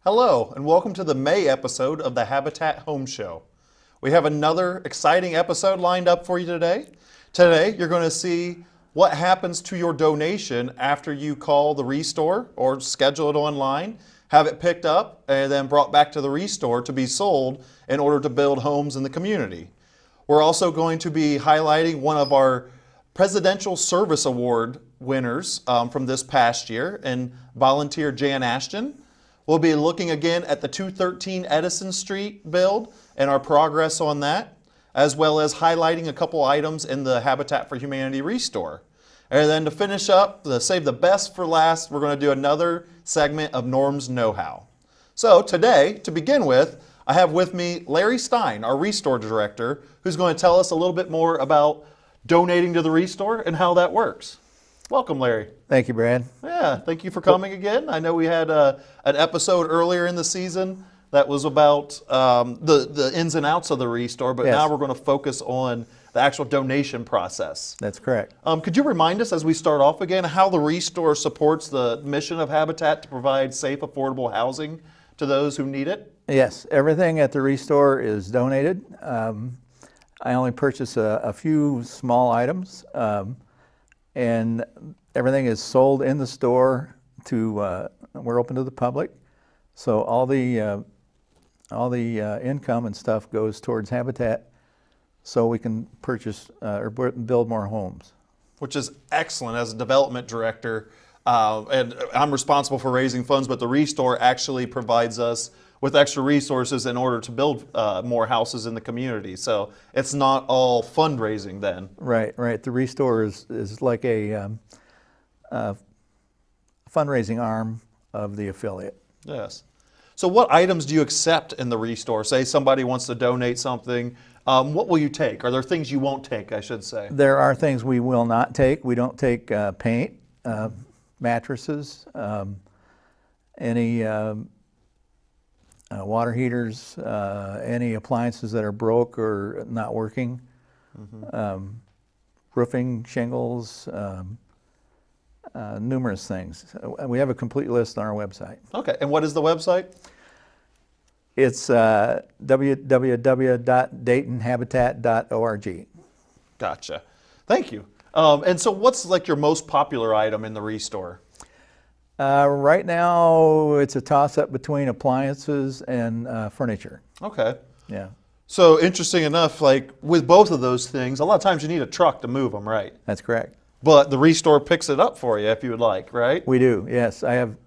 Hello, and welcome to the May episode of the Habitat Home Show. We have another exciting episode lined up for you today. Today, you're going to see what happens to your donation after you call the Restore or schedule it online, have it picked up, and then brought back to the Restore to be sold in order to build homes in the community. We're also going to be highlighting one of our Presidential Service Award winners from this past year, and volunteer Jan Ashton. We'll be looking again at the 213 Edison Street build and our progress on that, as well as highlighting a couple items in the Habitat for Humanity Restore. And then to finish up, to save the best for last, we're going to do another segment of Norm's Know-How. So today, to begin with, I have with me Larry Stein, our Restore Director, who's going to tell us a little bit more about donating to the Restore and how that works. Welcome, Larry. Thank you, Brad. Yeah, thank you for coming again. I know we had an episode earlier in the season that was about the ins and outs of the Restore, but Yes. now we're going to focus on the actual donation process. That's correct. Could you remind us as we start off again how the Restore supports the mission of Habitat to provide safe, affordable housing to those who need it? Yes, everything at the Restore is donated. I only purchase a few small items, and everything is sold in the store. We're open to the public, so all the income and stuff goes towards Habitat, so we can purchase or build more homes. Which is excellent as a development director, and I'm responsible for raising funds, but the Restore actually provides us with extra resources in order to build more houses in the community. So it's not all fundraising then. Right. The Restore is like a fundraising arm of the affiliate. Yes. So what items do you accept in the Restore? Say somebody wants to donate something. What will you take? Are there things you won't take, I should say? There are things we will not take. We don't take paint, mattresses, any water heaters, any appliances that are broke or not working, roofing, shingles, numerous things. We have a complete list on our website. Okay, and what is the website? It's www.daytonhabitat.org. Gotcha. Thank you. And so what's like your most popular item in the Restore? Right now, it's a toss-up between appliances and furniture. Okay. Yeah, So interesting enough, like with both of those things, a lot of times you need a truck to move them, right? that's correct. But the Restore picks it up for you if you would like, right? We do, yes. I have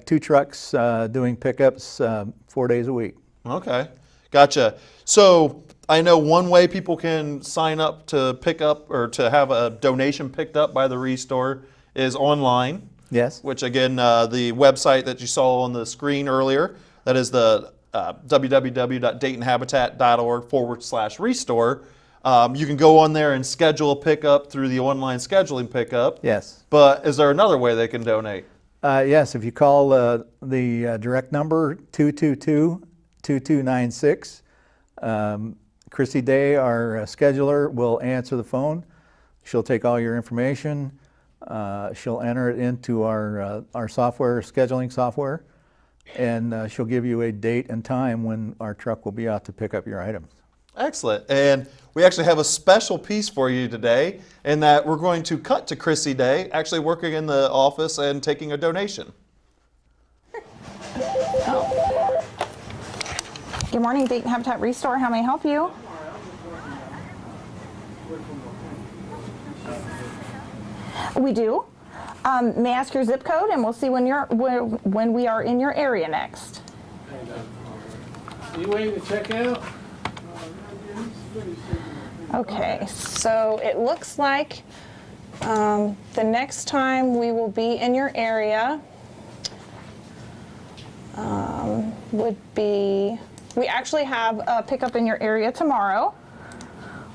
2 trucks doing pickups 4 days a week. Okay, gotcha. So I know one way people can sign up to pick up or to have a donation picked up by the Restore is online. Yes. Which again, the website that you saw on the screen earlier, that is the www.daytonhabitat.org/restore. You can go on there and schedule a pickup through the online scheduling pickup. Yes. But is there another way they can donate? Yes, if you call the direct number 222-2296, Chrissy Day, our scheduler, will answer the phone. She'll take all your information. She'll enter it into our software, scheduling software, and she'll give you a date and time when our truck will be out to pick up your items. Excellent. And we actually have a special piece for you today in that we're going to cut to Chrissy Day actually working in the office and taking a donation. Good morning, Dayton Habitat Restore. How may I help you? We do. May I ask your zip code, and we'll see when we are in your area next. Are you waiting to check out? Okay, so it looks like the next time we will be in your area would be, we actually have a pickup in your area tomorrow.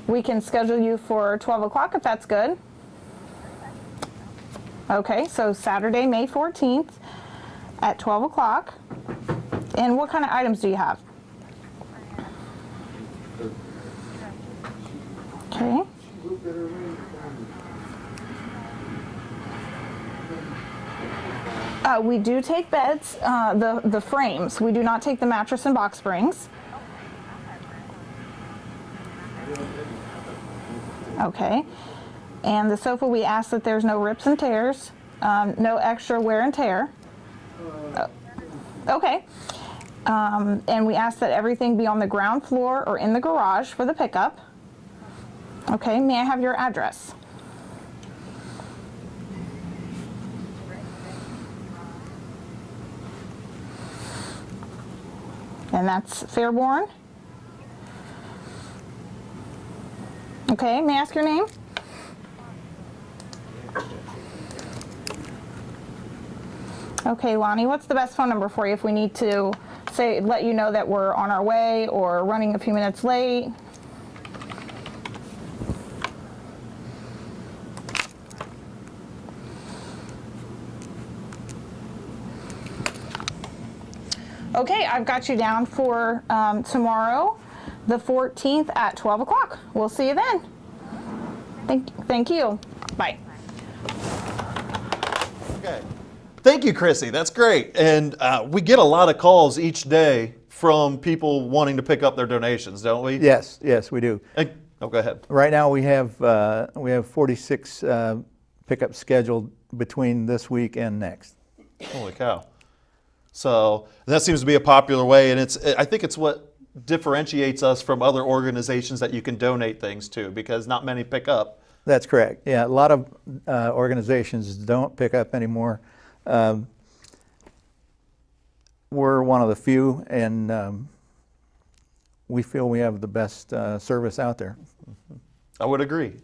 We can schedule you for 12 o'clock if that's good. Okay, so Saturday, May 14th at 12 o'clock. And what kind of items do you have? Okay. We do take beds, the frames. We do not take the mattress and box springs. Okay. And the sofa, we ask that there's no rips and tears, no extra wear and tear. Okay. And we ask that everything be on the ground floor or in the garage for the pickup. Okay, may I have your address? And that's Fairborn. Okay, may I ask your name? Okay, Lonnie, what's the best phone number for you if we need to let you know that we're on our way or running a few minutes late? Okay, I've got you down for tomorrow, the 14th at 12 o'clock. We'll see you then. Thank you. Bye. Okay. Thank you, Chrissy. That's great. And we get a lot of calls each day from people wanting to pick up their donations, don't we? Yes, we do. Oh, go ahead. Right now we have 46 pickups scheduled between this week and next. Holy cow. So that seems to be a popular way, and I think it's what differentiates us from other organizations that you can donate things to, because not many pick up. That's correct. Yeah, a lot of organizations don't pick up anymore. We're one of the few, and we feel we have the best service out there. I would agree.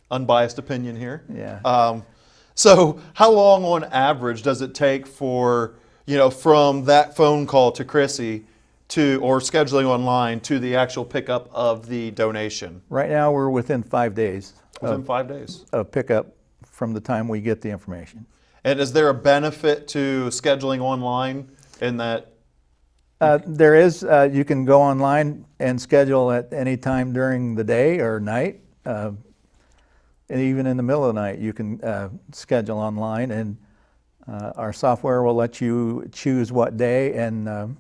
Unbiased opinion here. Yeah. So how long on average does it take for, from that phone call to Chrissy or scheduling online to the actual pickup of the donation? Right now we're within 5 days. Within 5 days. Of pickup from the time we get the information. And is there a benefit to scheduling online in that? There is. You can go online and schedule at any time during the day or night. And even in the middle of the night, you can schedule online, and our software will let you choose what day and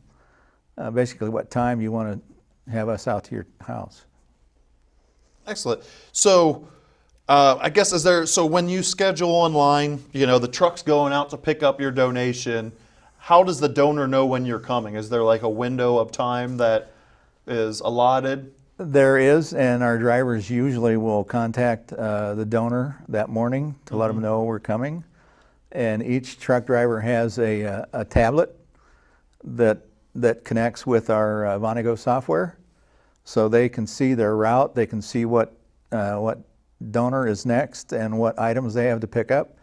basically what time you want to have us out to your house. Excellent. So I guess so when you schedule online, the truck's going out to pick up your donation, how does the donor know when you're coming? Is there like a window of time that is allotted? There is, and our drivers usually will contact the donor that morning to let them know we're coming. And each truck driver has a tablet that connects with our Vonago software, so they can see their route. They can see what donor is next and what items they have to pick up.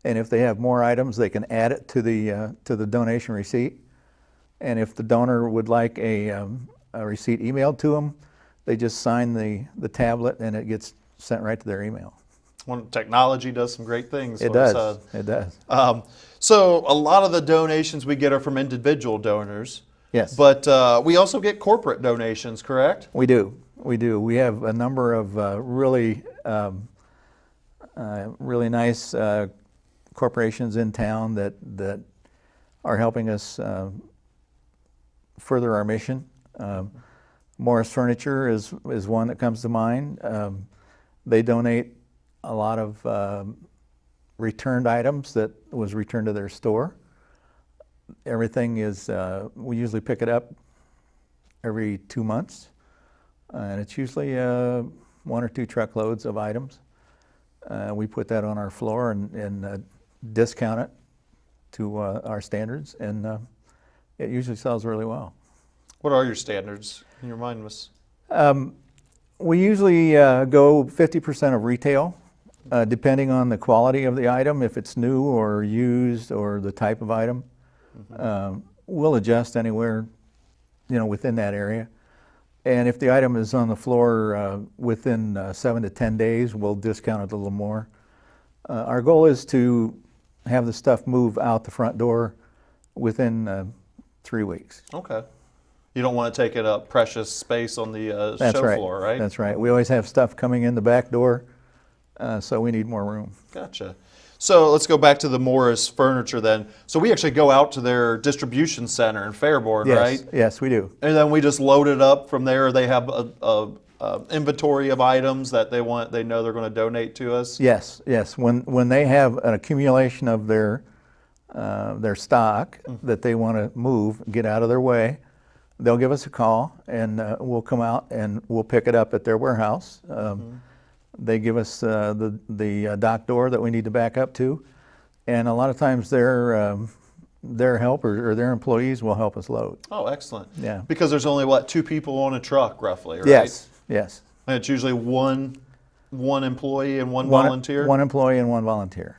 And if they have more items, they can add it to the donation receipt. And if the donor would like a receipt emailed to them, they just sign the tablet and it gets sent right to their email. Well, technology does some great things. It does. It does. So a lot of the donations we get are from individual donors. Yes. But we also get corporate donations, correct? We do. We do. We have a number of really nice corporations in town that are helping us further our mission. Morris Furniture is one that comes to mind. They donate a lot of returned items that was returned to their store. Everything is, we usually pick it up every 2 months, and it's usually 1 or 2 truckloads of items. We put that on our floor and discount it to our standards, and it usually sells really well. What are your standards? Can you remind us? We usually go 50% of retail, depending on the quality of the item, if it's new or used or the type of item. We'll adjust anywhere, within that area. And if the item is on the floor within 7 to 10 days, we'll discount it a little more. Our goal is to have the stuff move out the front door within 3 weeks. Okay. You don't want to take up precious space on the show floor, right? That's right. We always have stuff coming in the back door, so we need more room. Gotcha. So let's go back to the Morris Furniture then. So we actually go out to their distribution center in Fairborn, Yes, right? yes, we do. And then we just load it up from there. They have a inventory of items that they know they're going to donate to us. Yes, yes. When they have an accumulation of their stock that they want to move, get out of their way, they'll give us a call, and we'll come out and we'll pick it up at their warehouse. They give us the dock door that we need to back up to, and a lot of times their helpers or their employees will help us load. Oh, excellent. Yeah. Because there's only, what, 2 people on a truck, roughly, right? Yes, yes. And it's usually one employee and one volunteer? One employee and one volunteer.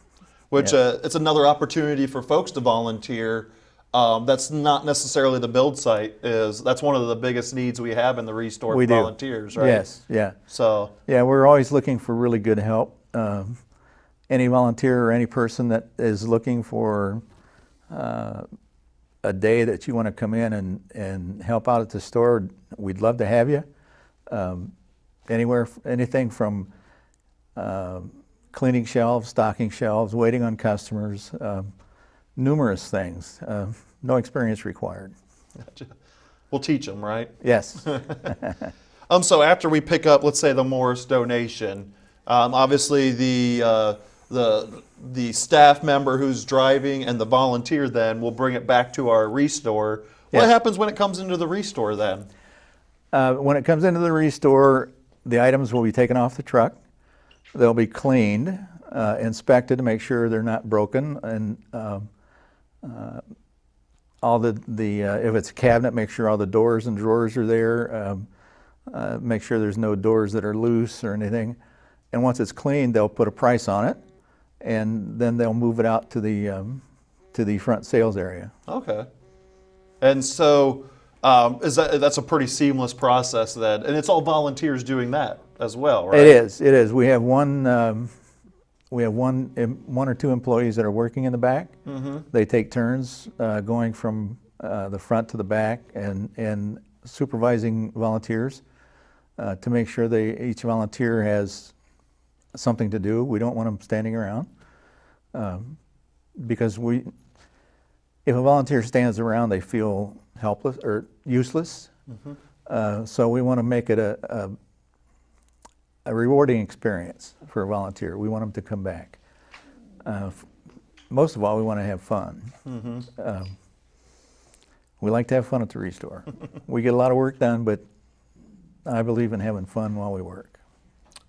Which Yes. it's another opportunity for folks to volunteer. That's not necessarily the build site. That's one of the biggest needs we have in the Restore We for do. volunteers, right? Yes, yeah. So, Yeah, we're always looking for really good help. Any volunteer or any person that is looking for a day that you want to come in and help out at the store, we'd love to have you. Anything from cleaning shelves, stocking shelves, waiting on customers, numerous things. No experience required. we'll teach them, right? Yes. So after we pick up, let's say, the Morris donation, obviously the staff member who's driving and the volunteer then will bring it back to our Restore. What Yes. happens when it comes into the Restore then? When it comes into the Restore, the items will be taken off the truck. They'll be cleaned, inspected to make sure they're not broken, and all if it's a cabinet, make sure all the doors and drawers are there. Make sure there's no doors that are loose or anything. And once it's cleaned, they'll put a price on it, and then they'll move it out to the front sales area. Okay. And so that's a pretty seamless process then, and it's all volunteers doing that as well, right? It is. It is. We have one or two employees that are working in the back. Mm-hmm. They take turns going from the front to the back and supervising volunteers to make sure each volunteer has something to do. We don't want them standing around because if a volunteer stands around, they feel helpless or useless. Mm-hmm. So we want to make it a rewarding experience for a volunteer. We want them to come back. Most of all, we want to have fun. Mm-hmm. We like to have fun at the Restore. We get a lot of work done, but I believe in having fun while we work.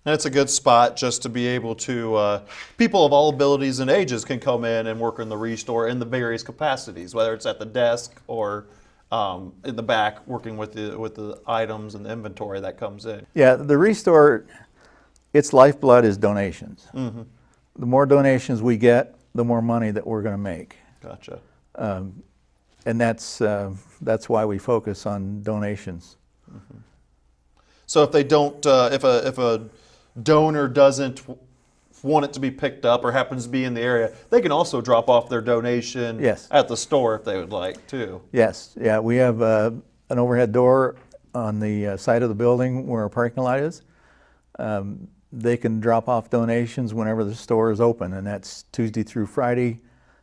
And it's a good spot just to be able to, people of all abilities and ages can come in and work in the Restore in the various capacities, whether it's at the desk or in the back working with the items and the inventory that comes in. Yeah, the Restore, its lifeblood is donations. Mm-hmm. The more donations we get, the more money that we're going to make. Gotcha. And that's why we focus on donations. Mm-hmm. So if they don't, if a donor doesn't want it to be picked up or happens to be in the area, they can also drop off their donation Yes. at the store if they would like too. Yes, yeah, we have an overhead door on the side of the building where our parking lot is. They can drop off donations whenever the store is open, and that's Tuesday through Friday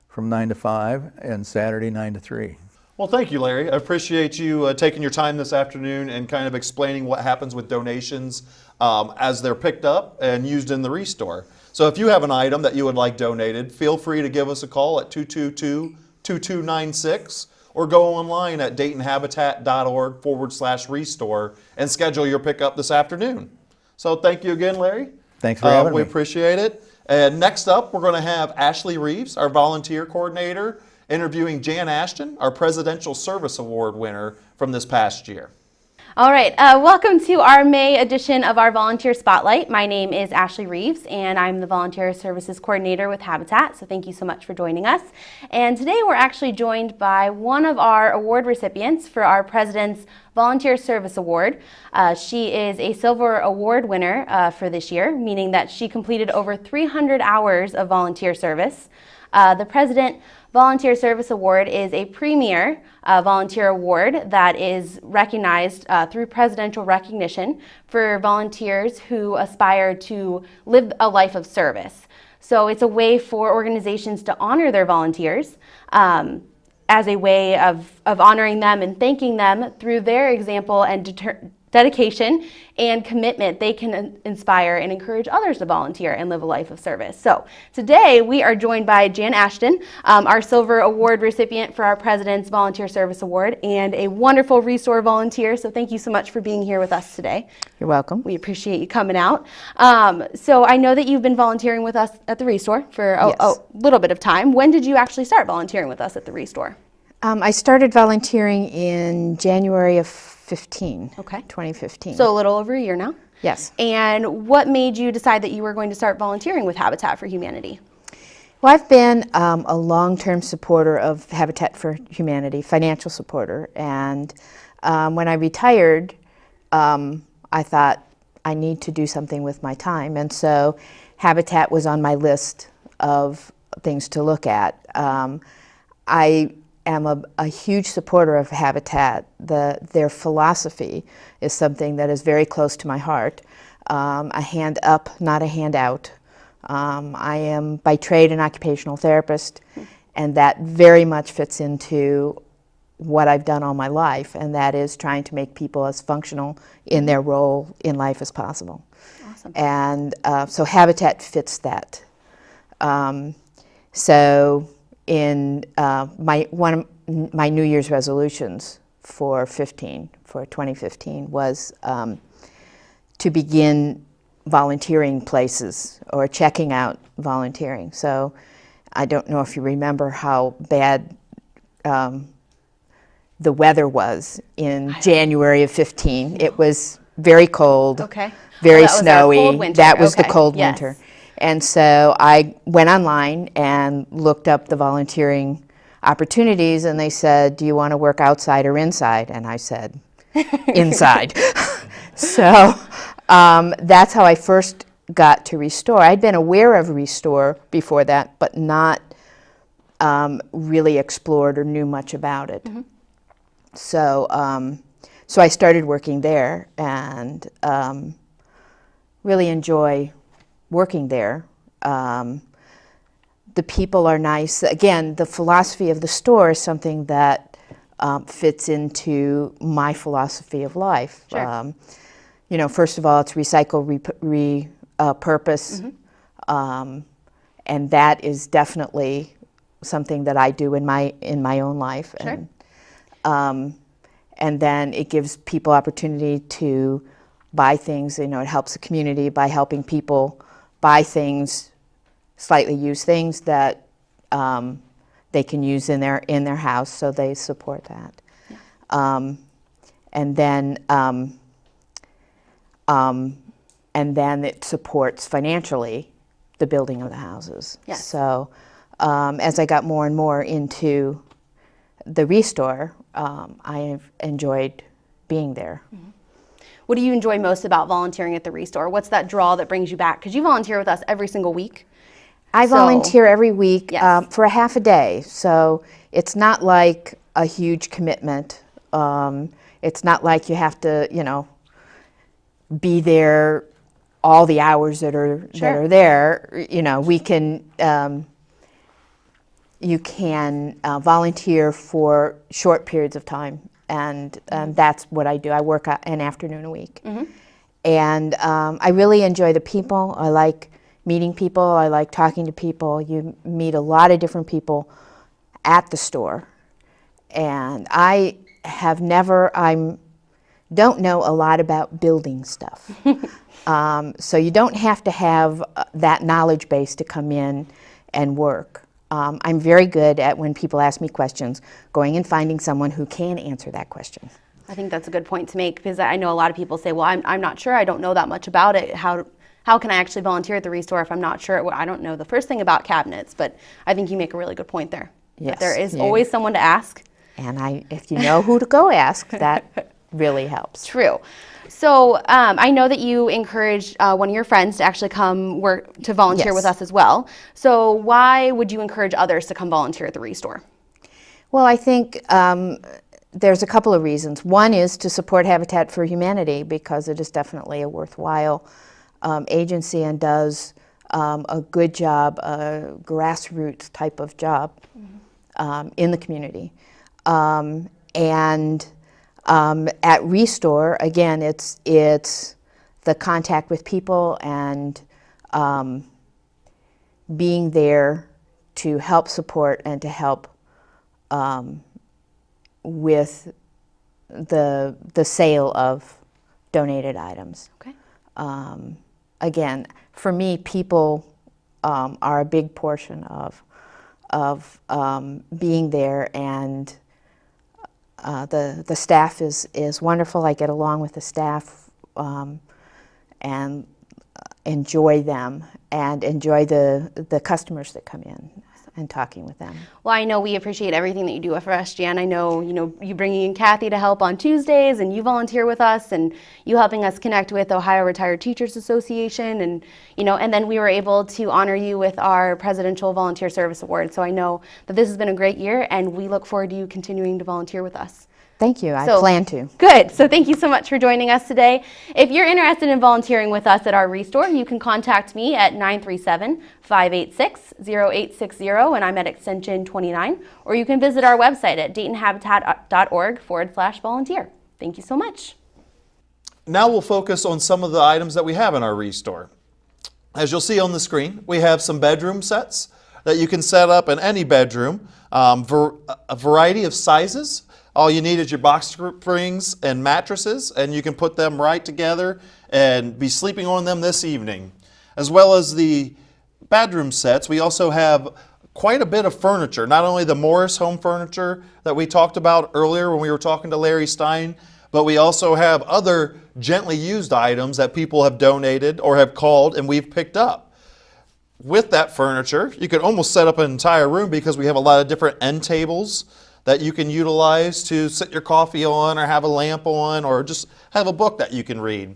from 9 to 5 and Saturday 9 to 3. Well, thank you, Larry. I appreciate you taking your time this afternoon and kind of explaining what happens with donations as they're picked up and used in the Restore. So if you have an item that you would like donated, feel free to give us a call at 222-2296 or go online at DaytonHabitat.org/Restore and schedule your pickup this afternoon. So thank you again, Larry. Thanks for having me. We appreciate it. And next up, we're going to have Ashley Reeves, our volunteer coordinator, interviewing Jan Ashton, our Presidential Service Award winner from this past year. All right, welcome to our May edition of our Volunteer Spotlight. My name is Ashley Reeves, and I'm the Volunteer Services Coordinator with Habitat, so thank you so much for joining us. And today we're actually joined by one of our award recipients for our President's Volunteer Service Award. She is a Silver Award winner for this year, meaning that she completed over 300 hours of volunteer service. The President Volunteer Service Award is a premier volunteer award that is recognized through presidential recognition for volunteers who aspire to live a life of service. So it's a way for organizations to honor their volunteers as a way of honoring them and thanking them through their example and dedication and commitment. They can inspire and encourage others to volunteer and live a life of service. So today we are joined by Jan Ashton, our Silver Award recipient for our President's Volunteer Service Award, and a wonderful Restore volunteer. So thank you so much for being here with us today. You're welcome. We appreciate you coming out. So I know that you've been volunteering with us at the Restore for a little bit of time. When did you actually start volunteering with us at the Restore? I started volunteering in January of 2015. So a little over a year now? Yes. And what made you decide that you were going to start volunteering with Habitat for Humanity? Well, I've been a long-term supporter of Habitat for Humanity, financial supporter, and when I retired, I thought I need to do something with my time, and so Habitat was on my list of things to look at. I am a huge supporter of Habitat. Their philosophy is something that is very close to my heart. A hand up, not a hand out. I am by trade an occupational therapist, and that very much fits into what I've done all my life, and that is trying to make people as functional in their role in life as possible. Awesome. And so Habitat fits that. So in one of my New Year's resolutions for 2015 was to begin volunteering places or checking out volunteering. So I don't know if you remember how bad the weather was in January of 15. It was very cold, very snowy. That was the cold winter. And so I went online and looked up the volunteering opportunities, and they said, do you want to work outside or inside? And I said, inside. So that's how I first got to Restore. I'd been aware of Restore before that, but not really explored or knew much about it. Mm-hmm. So I started working there and really enjoy working there. The people are nice. Again, the philosophy of the store is something that fits into my philosophy of life. Sure. First of all, it's recycle, repurpose, and that is definitely something that I do in my own life. Sure. And then it gives people opportunity to buy things. It helps the community by helping people buy things, slightly used things that they can use in their house, so they support that. Yeah. And then it supports financially the building of the houses. Yes. So as I got more and more into the Restore, I have enjoyed being there. Mm-hmm. What do you enjoy most about volunteering at the Restore? What's that draw that brings you back? Because you volunteer with us every single week. I volunteer every week for a half a day, so it's not like a huge commitment. It's not like you have to, be there all the hours that are there. We can. You can volunteer for short periods of time, and that's what I do. I work an afternoon a week, mm-hmm. And I really enjoy the people. I like meeting people. I like talking to people. You meet a lot of different people at the store, and I don't know a lot about building stuff. So you don't have to have that knowledge base to come in and work. I'm very good at, when people ask me questions, going and finding someone who can answer that question. I think that's a good point to make, because I know a lot of people say, well, I'm not sure, I don't know that much about it. How can I actually volunteer at the Restore if I'm not sure? Well, I don't know the first thing about cabinets, but I think you make a really good point there. Yes. There is always someone to ask. And if you know who to go ask, that really helps. True. So I know that you encouraged one of your friends to actually come work to volunteer with us as well. So why would you encourage others to come volunteer at the Restore? Well, I think there's a couple of reasons. One is to support Habitat for Humanity, because it is definitely a worthwhile agency and does a good job, a grassroots type of job in the community. And at Restore, again, it's the contact with people and being there to help support and to help with the sale of donated items. Okay. Again, for me, people are a big portion of being there, and the staff is wonderful. I get along with the staff and enjoy them and enjoy the customers that come in and talking with them. Well, I know we appreciate everything that you do for us, Jan. I know, you bringing in Kathy to help on Tuesdays, and you volunteer with us, and you helping us connect with Ohio Retired Teachers Association, and and then we were able to honor you with our Presidential Volunteer Service Award. So I know that this has been a great year, and we look forward to you continuing to volunteer with us. Thank you. I plan to. Good. So thank you so much for joining us today. If you're interested in volunteering with us at our Restore, you can contact me at 937-586-0860, and I'm at extension 29, or you can visit our website at daytonhabitat.org/volunteer. Thank you so much. Now we'll focus on some of the items that we have in our Restore. As you'll see on the screen, we have some bedroom sets that you can set up in any bedroom, for a variety of sizes. All you need is your box springs and mattresses, and you can put them right together and be sleeping on them this evening. As well as the bedroom sets, we also have quite a bit of furniture. Not only the Morris home furniture that we talked about earlier when we were talking to Larry Stein, but we also have other gently used items that people have donated or have called and we've picked up. With that furniture, you could almost set up an entire room because we have a lot of different end tables that you can utilize to sit your coffee on or have a lamp on or just have a book that you can read.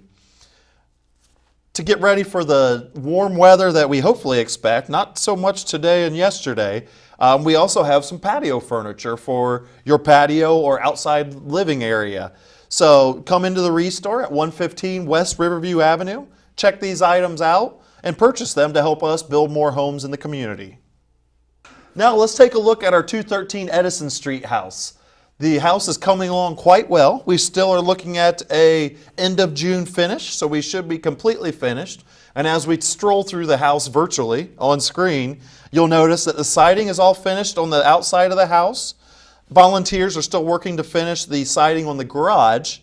To get ready for the warm weather that we hopefully expect, not so much today and yesterday, we also have some patio furniture for your patio or outside living area. So come into the Restore at 115 West Riverview Avenue, check these items out, and purchase them to help us build more homes in the community. Now let's take a look at our 213 Edison Street house. The house is coming along quite well. We still are looking at a end of June finish, so we should be completely finished. And as we stroll through the house virtually on screen, you'll notice that the siding is all finished on the outside of the house. Volunteers are still working to finish the siding on the garage.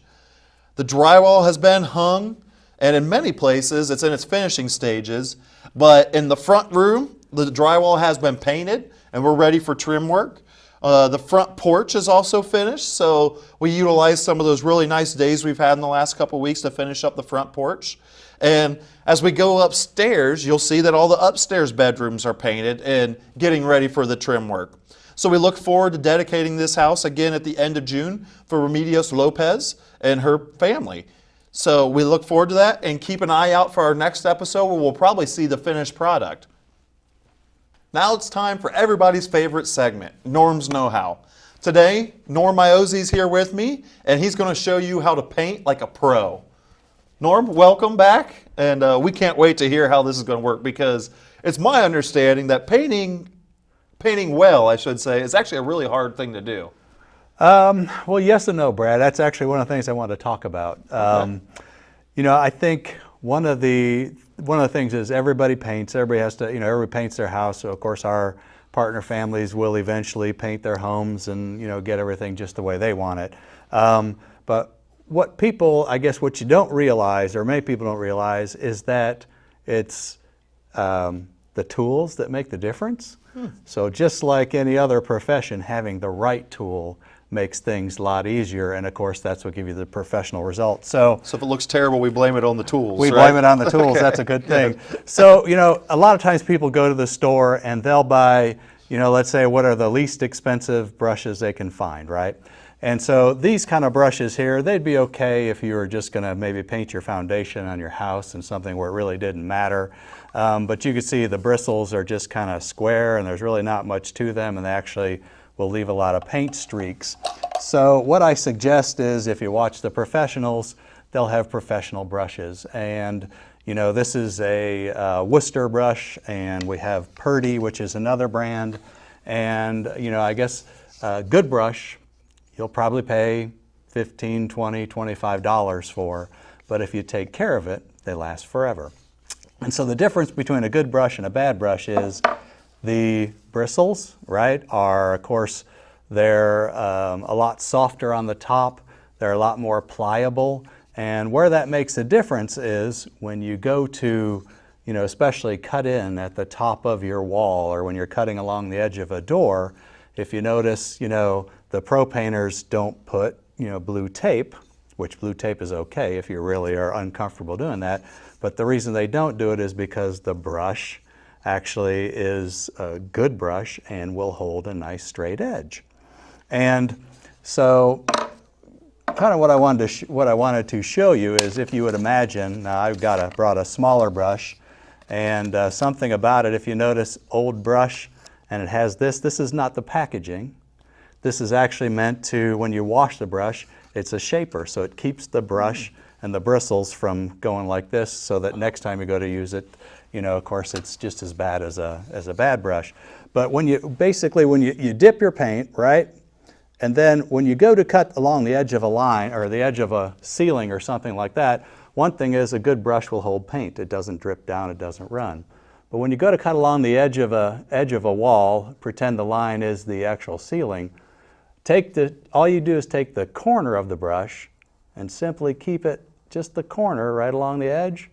The drywall has been hung, and in many places it's in its finishing stages. But in the front room, the drywall has been painted, and we're ready for trim work. The front porch is also finished, so we utilized some of those really nice days we've had in the last couple of weeks to finish up the front porch. And as we go upstairs, you'll see that all the upstairs bedrooms are painted and getting ready for the trim work. So we look forward to dedicating this house again at the end of June for Remedios Lopez and her family. So we look forward to that, and keep an eye out for our next episode where we'll probably see the finished product. Now it's time for everybody's favorite segment, Norm's Know-How. Today, Norm Iozzi's here with me, and he's going to show you how to paint like a pro. Norm, welcome back, and we can't wait to hear how this is going to work, because it's my understanding that painting well, I should say, is actually a really hard thing to do. Well, yes and no, Brad. That's actually one of the things I want to talk about. Okay. I think one of the things is everybody paints. Everybody has to, everybody paints their house. So of course our partner families will eventually paint their homes and get everything just the way they want it. But what you don't realize, or many people don't realize, is that it's the tools that make the difference. So just like any other profession, having the right tool makes things a lot easier, and of course that's what gives you the professional results. So if it looks terrible, we blame it on the tools. We right? blame it on the tools. Okay. That's a good thing. So a lot of times people go to the store and they'll buy, let's say, what are the least expensive brushes they can find, right? And so these kind of brushes here, they'd be okay if you were just going to maybe paint your foundation on your house and something where it really didn't matter. But you can see the bristles are just kind of square, and there's really not much to them, and they actually will leave a lot of paint streaks. So what I suggest is, if you watch the professionals, they'll have professional brushes. And You know, this is a Worcester brush, and we have Purdy, which is another brand. And, you know, I guess a good brush, you'll probably pay $15, $20, $25 for. But if you take care of it, they last forever. And so the difference between a good brush and a bad brush is the bristles, right, are, of course, they're a lot softer on the top. They're a lot more pliable. And where that makes a difference is when you go to, you know, especially cut in at the top of your wall, or when you're cutting along the edge of a door, if you notice, you know, the pro painters don't put, you know, blue tape, which blue tape is okay if you really are uncomfortable doing that. But the reason they don't do it is because the brush actually is a good brush and will hold a nice straight edge. And so kind of what I wanted to show you is, if you would imagine, now I've brought a smaller brush, and something about it, if you notice, old brush, and it has this is not the packaging. This is actually meant to, when you wash the brush, it's a shaper, so it keeps the brush and the bristles from going like this, so that next time you go to use it, you know, of course, it's just as bad as a bad brush. But when you dip your paint, right, and then when you go to cut along the edge of a line or the edge of a ceiling or something like that, one thing is a good brush will hold paint. It doesn't drip down, it doesn't run. But when you go to cut along the edge of a wall, pretend the line is the actual ceiling, all you do is take the corner of the brush and simply keep it just the corner right along the edge.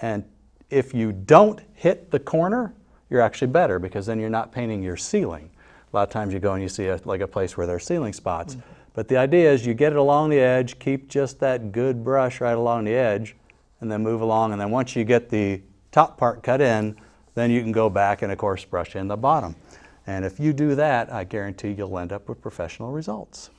And if you don't hit the corner, you're actually better, because then you're not painting your ceiling. A lot of times you go and you see a place where there are ceiling spots. Mm-hmm. But the idea is you get it along the edge, keep just that good brush right along the edge, and then move along. And then once you get the top part cut in, then you can go back and, of course, brush in the bottom. And if you do that, I guarantee you'll end up with professional results.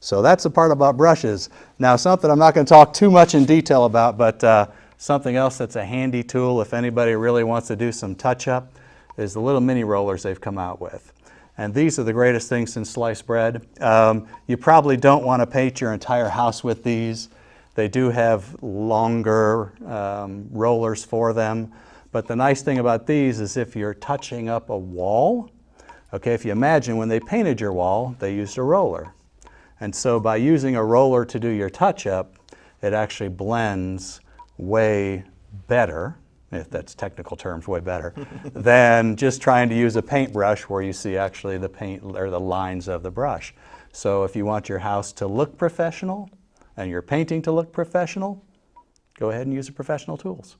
So that's the part about brushes. Now, something I'm not going to talk too much in detail about, but something else that's a handy tool if anybody really wants to do some touch-up is the little mini rollers they've come out with. And these are the greatest things since sliced bread. You probably don't want to paint your entire house with these. They do have longer rollers for them. But the nice thing about these is if you're touching up a wall, okay, if you imagine when they painted your wall, they used a roller. And so by using a roller to do your touch-up, it actually blends way better, if that's technical terms, way better, than just trying to use a paintbrush where you see actually the paint or the lines of the brush. So if you want your house to look professional and your painting to look professional, go ahead and use the professional tools.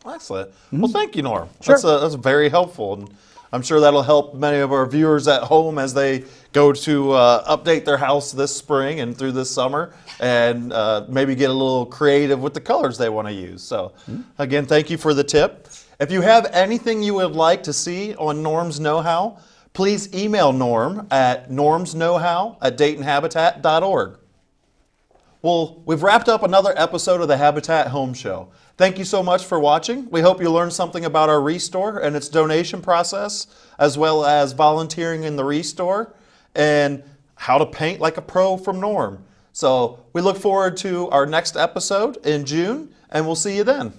Excellent. Well, thank you, Norm. Sure. That's very helpful. And I'm sure that'll help many of our viewers at home as they go to update their house this spring and through this summer, and maybe get a little creative with the colors they want to use. So again, thank you for the tip. If you have anything you would like to see on Norm's Know-How, please email Norm at normsknowhow@daytonhabitat.org. Well, we've wrapped up another episode of the Habitat Home Show. Thank you so much for watching. We hope you learned something about our Restore and its donation process, as well as volunteering in the Restore and how to paint like a pro from Norm. So we look forward to our next episode in June, and we'll see you then.